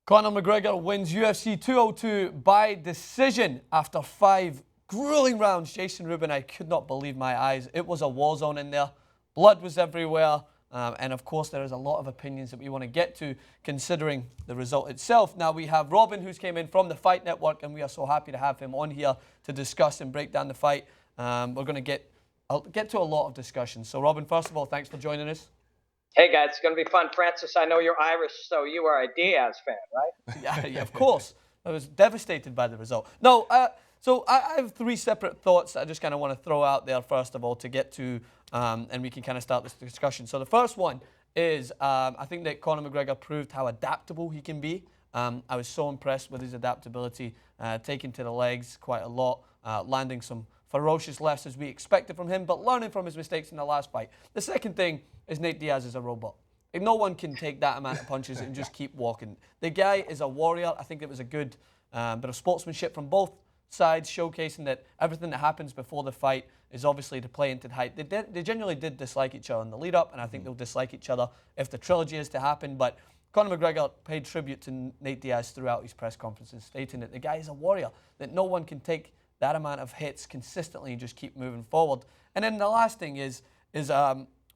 Conor McGregor wins UFC 202 by decision after 5 grueling rounds. Jason Rubin, I could not believe my eyes. It was a war zone in there. Blood was everywhere. And of course, there is a lot of opinions that we want to get to considering the result itself. Now, we have Robin, who's came in from the Fight Network, and we are so happy to have him on here to discuss and break down the fight. We're going to get to a lot of discussion. So, Robin, first of all, thanks for joining us. Hey guys, it's going to be fun. Francis, I know you're Irish, so you are a Diaz fan, right? Yeah, of course. I was devastated by the result. No, so I have 3 separate thoughts I just kind of want to throw out there, first of all, to get to, and we can kind of start this discussion. So the first one is I think that Conor McGregor proved how adaptable he can be. I was so impressed with his adaptability, taking to the legs quite a lot, landing some ferocious lefts as we expected from him, but learning from his mistakes in the last fight. The second thing is Nate Diaz is a robot. Like, no one can take that amount of punches and just keep walking. The guy is a warrior. I think it was a good bit of sportsmanship from both sides, showcasing that everything that happens before the fight is obviously to play into the hype. They genuinely did dislike each other in the lead-up, and I think they'll dislike each other if the trilogy is to happen. But Conor McGregor paid tribute to Nate Diaz throughout his press conferences, stating that the guy is a warrior, that no one can take that amount of hits consistently and just keep moving forward. And then the last thing is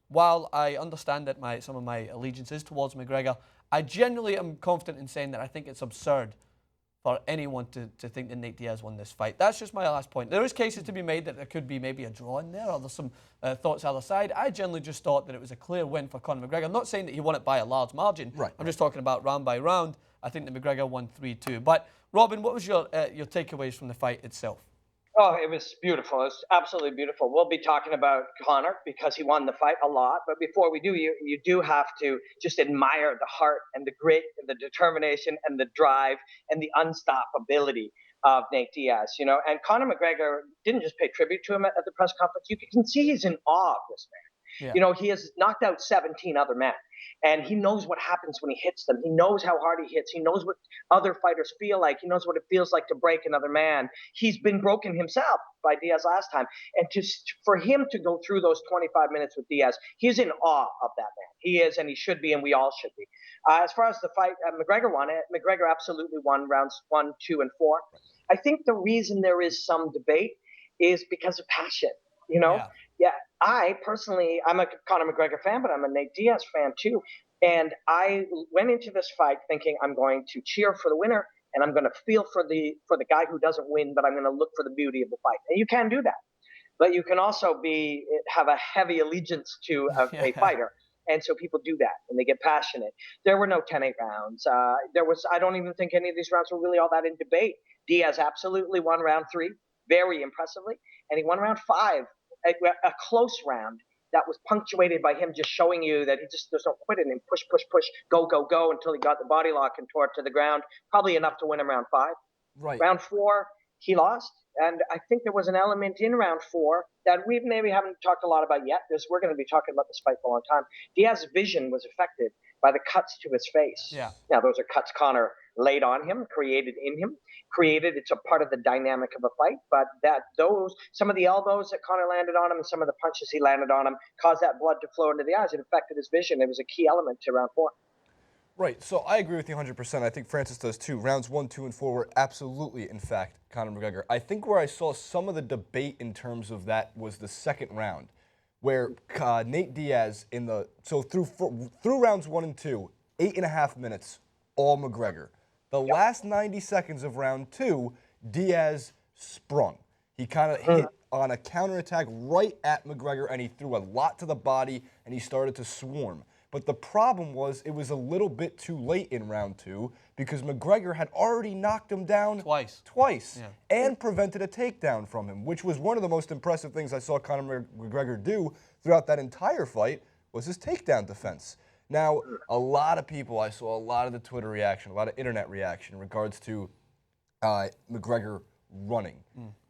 while I understand that some of my allegiance is towards McGregor, I genuinely am confident in saying that I think it's absurd for anyone to think that Nate Diaz won this fight. That's just my last point. There is cases to be made that there could be maybe a draw in there, or there's some thoughts either side. I generally just thought that it was a clear win for Conor McGregor. I'm not saying that he won it by a large margin. Right. I'm just talking about round by round. I think that McGregor won 3-2. But Robin, what was your takeaways from the fight itself? Oh, it was beautiful. It was absolutely beautiful. We'll be talking about Conor because he won the fight a lot. But before we do, you do have to just admire the heart and the grit and the determination and the drive and the unstoppability of Nate Diaz. You know, and Conor McGregor didn't just pay tribute to him at the press conference. You can see he's in awe of this man. Yeah. You know, he has knocked out 17 other men. And he knows what happens when he hits them. He knows how hard he hits. He knows what other fighters feel like. He knows what it feels like to break another man. He's been broken himself by Diaz last time. And for him to go through those 25 minutes with Diaz, he's in awe of that man. He is, and he should be, and we all should be. As far as the fight, McGregor won it. McGregor absolutely won rounds 1, 2, and 4. I think the reason there is some debate is because of passion. You know? Yeah. I personally, I'm a Conor McGregor fan, but I'm a Nate Diaz fan too. And I went into this fight thinking I'm going to cheer for the winner and I'm going to feel for the guy who doesn't win, but I'm going to look for the beauty of the fight. And you can do that, but you can also have a heavy allegiance to a fighter. And so people do that and they get passionate. There were no 10-8 rounds. I don't even think any of these rounds were really all that in debate. Diaz absolutely won round 3 very impressively, and he won round 5. A close round that was punctuated by him just showing you that there's no quit in him. Push, push, push, go, go, go until he got the body lock and tore it to the ground. Probably enough to win him round 5. Right. Round 4, he lost. And I think there was an element in round 4 that we maybe haven't talked a lot about yet, because we're going to be talking about this fight for a long time. Diaz's vision was affected by the cuts to his face. Yeah. Now, those are cuts Conor laid on him, created in him. It's a part of the dynamic of a fight, but some of the elbows that Conor landed on him and some of the punches he landed on him caused that blood to flow into the eyes. It affected his vision. It was a key element to round 4. Right, so I agree with you 100%. I think Francis does too. Rounds 1, 2, and 4 were absolutely, in fact, Conor McGregor. I think where I saw some of the debate in terms of that was the second round, where Nate Diaz through rounds 1 and 2, 8.5 minutes, all McGregor. The last 90 seconds of round 2, Diaz sprung. He kind of hit on a counterattack right at McGregor, and he threw a lot to the body, and he started to swarm. But the problem was it was a little bit too late in round 2 because McGregor had already knocked him down twice and prevented a takedown from him, which was one of the most impressive things I saw Conor McGregor do throughout that entire fight was his takedown defense. Now, I saw a lot of the Twitter reaction, a lot of internet reaction in regards to McGregor running.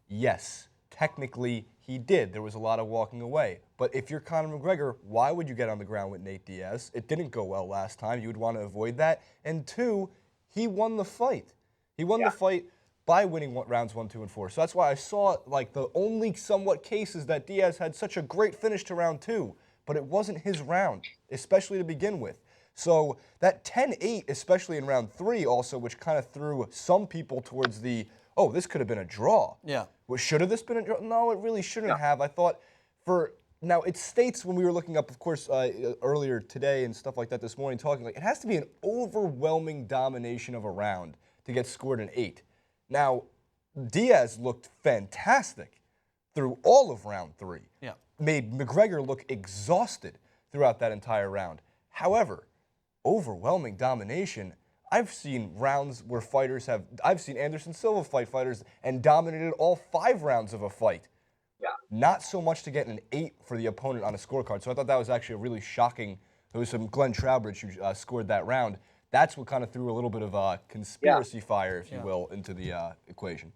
Yes, technically he did. There was a lot of walking away. But if you're Conor McGregor, why would you get on the ground with Nate Diaz? It didn't go well last time. You would want to avoid that. And 2, he won the fight. He won the fight by winning rounds 1, 2, and 4. So that's why I saw like the only somewhat cases that Diaz had such a great finish to round 2. But it wasn't his round, especially to begin with. So that 10-8, especially in round 3 also, which kind of threw some people towards the, oh, this could have been a draw. Yeah. Well, should have this been a draw? No, it really shouldn't have. I thought now it states when we were looking up, of course, earlier today and stuff like that this morning, talking like it has to be an overwhelming domination of a round to get scored an 8. Now, Diaz looked fantastic through all of round 3. Yeah. Made McGregor look exhausted throughout that entire round. However, overwhelming domination. I've seen rounds where I've seen Anderson Silva fight fighters and dominated all 5 rounds of a fight. Yeah. Not so much to get an 8 for the opponent on a scorecard. So I thought that was actually a really shocking. There was some Glenn Trowbridge who scored that round. That's what kind of threw a little bit of conspiracy fire, if you will, into the equation.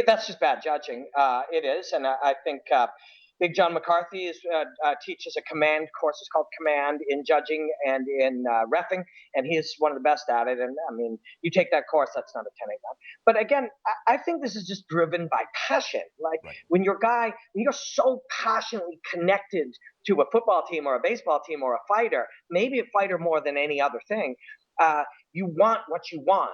That's just bad judging. It is, and I think Big John McCarthy teaches a command course. It's called Command in judging and in reffing, and he is one of the best at it. And I mean, you take that course, that's not a 10-8 round. But again, I think this is just driven by passion. Like when you're so passionately connected to a football team or a baseball team or a fighter, maybe a fighter more than any other thing, you want what you want.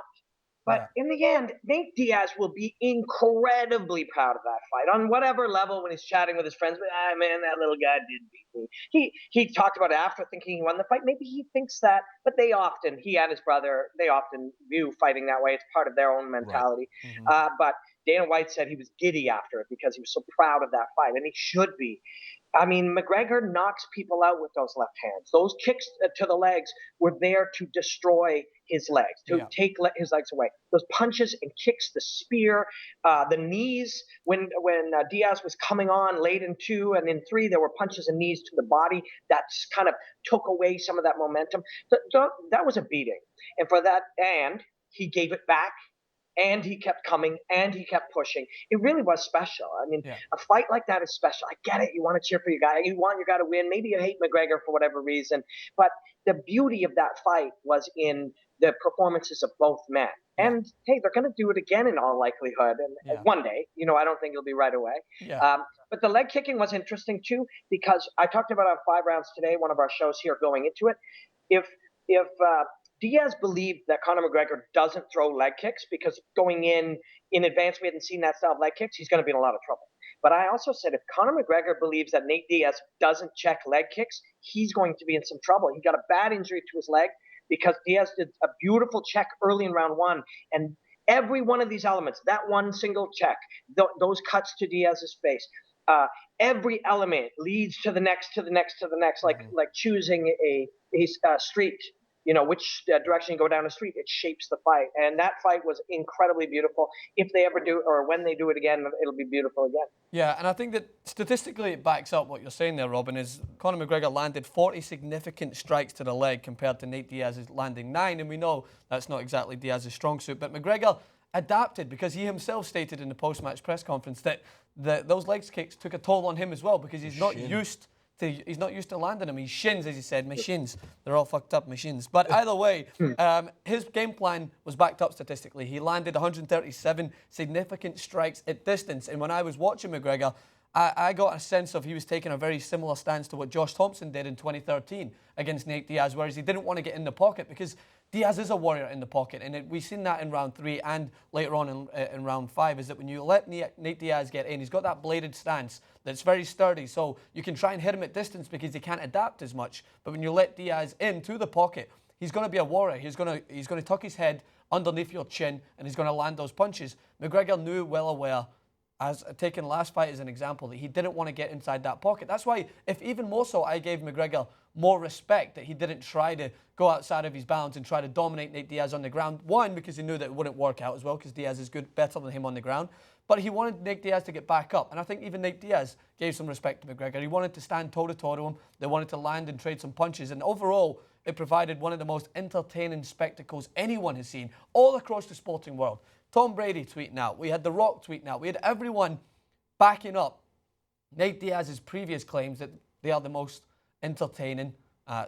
But in the end, Nate Diaz will be incredibly proud of that fight on whatever level when he's chatting with his friends. Man, that little guy did beat me. He talked about it after thinking he won the fight. Maybe he thinks that, but he and his brother, they often view fighting that way. It's part of their own mentality. Right. But Dana White said he was giddy after it because he was so proud of that fight, and he should be. I mean, McGregor knocks people out with those left hands. Those kicks to the legs were there to destroy his legs, to take his legs away. Those punches and kicks, the spear, the knees. When Diaz was coming on late in 2 and in 3, there were punches and knees to the body that kind of took away some of that momentum. That was a beating. And for that, and he gave it back. And he kept coming, and he kept pushing. It really was special. I mean, a fight like that is special. I get it. You want to cheer for your guy. You want your guy to win. Maybe you hate McGregor for whatever reason. But the beauty of that fight was in the performances of both men. And, hey, they're going to do it again in all likelihood. And one day, I don't think it'll be right away. But the leg kicking was interesting, too, because I talked about our 5 rounds today, one of our shows here going into it. If Diaz believed that Conor McGregor doesn't throw leg kicks because going in advance, we hadn't seen that style of leg kicks. He's going to be in a lot of trouble. But I also said if Conor McGregor believes that Nate Diaz doesn't check leg kicks, he's going to be in some trouble. He got a bad injury to his leg because Diaz did a beautiful check early in round 1. And every one of these elements, that one single check, those cuts to Diaz's face, every element leads to the next, to the next, to the next, like choosing a street. Which direction you go down the street, it shapes the fight. And that fight was incredibly beautiful. If they ever do, or when they do it again, it'll be beautiful again. Yeah, and I think that statistically it backs up what you're saying there, Robin, is Conor McGregor landed 40 significant strikes to the leg compared to Nate Diaz's landing 9. And we know that's not exactly Diaz's strong suit. But McGregor adapted because he himself stated in the post-match press conference that those leg kicks took a toll on him as well because he's not used to landing them. His shins, as he said, my shins, they're all fucked up, my shins. But either way, his game plan was backed up statistically. He landed 137 significant strikes at distance. And when I was watching McGregor, I got a sense of he was taking a very similar stance to what Josh Thompson did in 2013 against Nate Diaz, whereas he didn't want to get in the pocket because Diaz is a warrior in the pocket. And we've seen that in round 3 and later on in round 5, is that when you let Nate Diaz get in, he's got that bladed stance that's very sturdy. So you can try and hit him at distance because he can't adapt as much. But when you let Diaz into the pocket, he's going to be a warrior. He's going to tuck his head underneath your chin and he's going to land those punches. McGregor knew well aware, as taken last fight as an example, that he didn't want to get inside that pocket. That's why, if even more so, I gave McGregor more respect that he didn't try to go outside of his bounds and try to dominate Nate Diaz on the ground. One, because he knew that it wouldn't work out as well because Diaz is better than him on the ground. But he wanted Nate Diaz to get back up. And I think even Nate Diaz gave some respect to McGregor. He wanted to stand toe-to-toe to him. They wanted to land and trade some punches. And overall, it provided one of the most entertaining spectacles anyone has seen all across the sporting world. Tom Brady tweeting out. We had The Rock tweeting out. We had everyone backing up Nate Diaz's previous claims that they are the most entertaining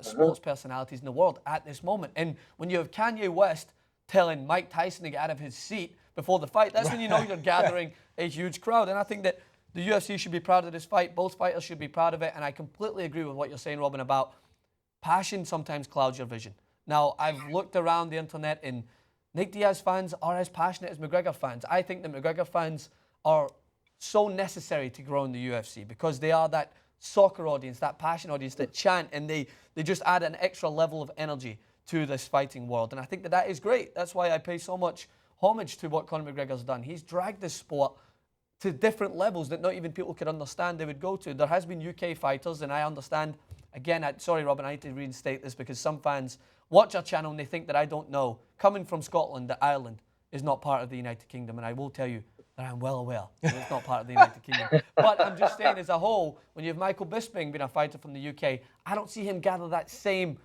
sports personalities in the world at this moment. And when you have Kanye West telling Mike Tyson to get out of his seat before the fight, that's when you know you're gathering a huge crowd. And I think that the UFC should be proud of this fight. Both fighters should be proud of it. And I completely agree with what you're saying, Robin, about passion sometimes clouds your vision. Now, I've looked around the internet, and Nate Diaz fans are as passionate as McGregor fans. I think that McGregor fans are so necessary to grow in the UFC because they are that soccer audience, that passion audience that chant, and they just add an extra level of energy to this fighting world. And I think that that is great. That's why I pay so much homage to what Conor McGregor's done. He's dragged this sport to different levels that not even people could understand they would go to. There has been UK fighters, and I understand, again, sorry, Robin, I need to reinstate this because some fans watch our channel and they think that I don't know. Coming from Scotland, that Ireland is not part of the United Kingdom, and I will tell you that I'm well aware that it's not part of the United Kingdom. But I'm just saying, as a whole, when you have Michael Bisping being a fighter from the UK, I don't see him gather that same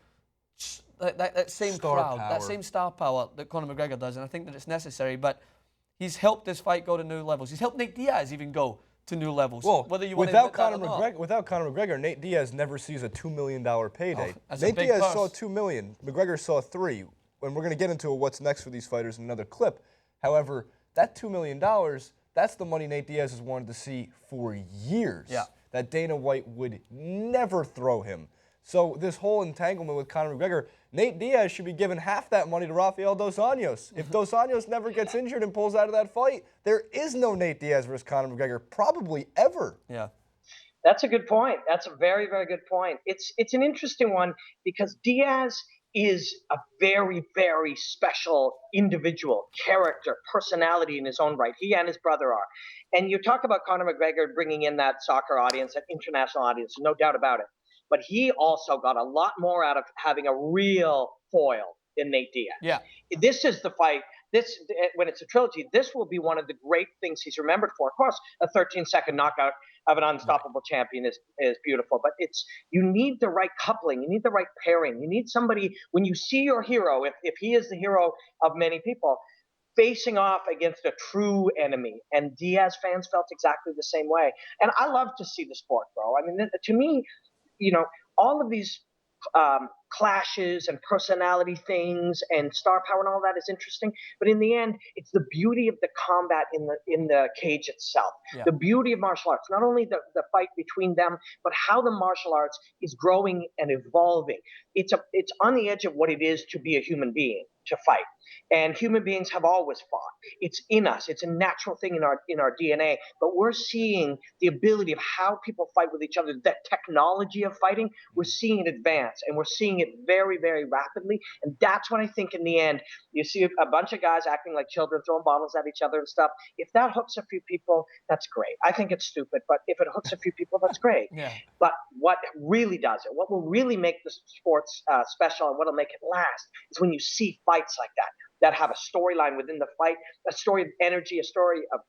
that same Star crowd, power. that same star power that Conor McGregor does, and I think that it's necessary. But he's helped this fight go to new levels. He's helped Nate Diaz even go to new levels. Well, whether you without Conor McGregor, Nate Diaz never sees a $2 million payday. Nate Diaz saw $2 million. McGregor saw $3 million. And we're going to get into what's next for these fighters in another clip. However, that $2 million, that's the money Nate Diaz has wanted to see for years. Yeah. That Dana White would never throw him. So this whole entanglement with Conor McGregor, Nate Diaz should be giving half that money to Rafael Dos Anjos. If Dos Anjos never gets injured and pulls out of that fight, there is no Nate Diaz versus Conor McGregor, probably ever. Yeah. That's a good point. That's a very, very good point. It's an interesting one because Diaz is a very, very special individual, character, personality in his own right. He and his brother are. And you talk about Conor McGregor bringing in that soccer audience, that international audience, no doubt about it. But he also got a lot more out of having a real foil than Nate Diaz. Yeah. This is the fight. When it's a trilogy, this will be one of the great things he's remembered for. Of course, a 13-second knockout of an unstoppable champion is beautiful, but you need the right coupling, you need the right pairing, you need somebody when you see your hero, if he is the hero of many people, facing off against a true enemy. And Diaz fans felt exactly the same way. And I love to see the sport, bro. I mean, to me, all of these clashes and personality things and star power and all that is interesting, but in the end, it's the beauty of the combat in the cage itself. Yeah. The beauty of martial arts, not only the fight between them, but how the martial arts is growing and evolving. It's on the edge of what it is to be a human being, to fight. And human beings have always fought. It's in us. It's a natural thing in our DNA. But we're seeing the ability of how people fight with each other, that technology of fighting, we're seeing it advance, and we're seeing it very, very rapidly. And that's when I think in the end, you see a bunch of guys acting like children, throwing bottles at each other and stuff. If that hooks a few people, that's great. I think it's stupid, but if it hooks a few people, that's great. Yeah. But what really does it, what will really make the sports special and what will make it last is when you see fights like that have a storyline within the fight, a story of energy, a story of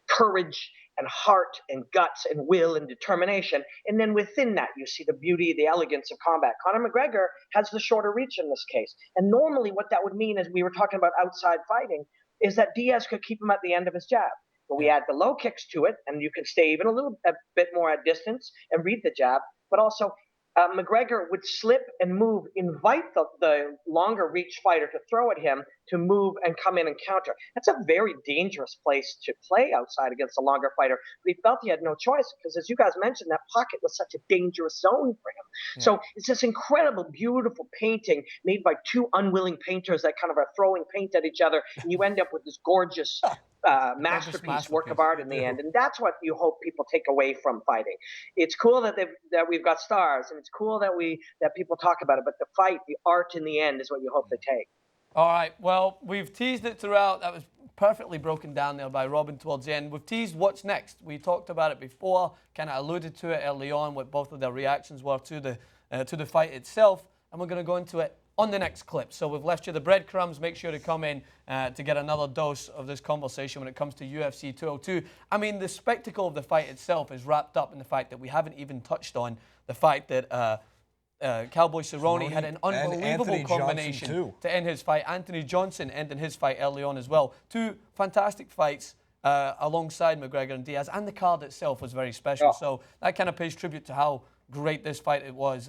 courage and heart and guts and will and determination. And then within that, you see the beauty, the elegance of combat. Conor McGregor has the shorter reach in this case. And normally what that would mean, as we were talking about outside fighting, is that Diaz could keep him at the end of his jab. But we add the low kicks to it, and you can stay even a bit more at distance and read the jab. But also, McGregor would slip and move, invite the longer reach fighter to throw at him, to move and come in and counter. That's a very dangerous place to play outside against a longer fighter. But he felt he had no choice because, as you guys mentioned, that pocket was such a dangerous zone for him. Yeah. So it's this incredible, beautiful painting made by two unwilling painters that kind of are throwing paint at each other, and you end up with this gorgeous masterpiece, work of art in the end. And that's what you hope people take away from fighting. It's cool that we've got stars, and it's cool that people talk about it, but the fight, the art in the end is what you hope they take. All right, well, we've teased it throughout. That was perfectly broken down there by Robin towards the end. We've teased what's next. We talked about it before, kind of alluded to it early on, what both of their reactions were to the fight itself, and we're going to go into it on the next clip. So we've left you the breadcrumbs. Make sure to come in to get another dose of this conversation when it comes to UFC 202. I mean, the spectacle of the fight itself is wrapped up in the fact that we haven't even touched on the fact that Cowboy Cerrone had an unbelievable combination to end his fight. Anthony Johnson ending his fight early on as well. Two fantastic fights alongside McGregor and Diaz, and the card itself was very special. Oh. So that kind of pays tribute to how great this fight it was.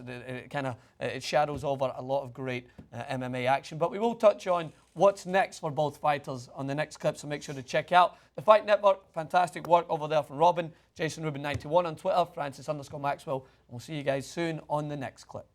It shadows over a lot of great MMA action. But we will touch on what's next for both fighters on the next clip, so make sure to check out the Fight Network. Fantastic work over there from Robin, Jason Rubin 91 on Twitter, Francis_Maxwell. And we'll see you guys soon on the next clip.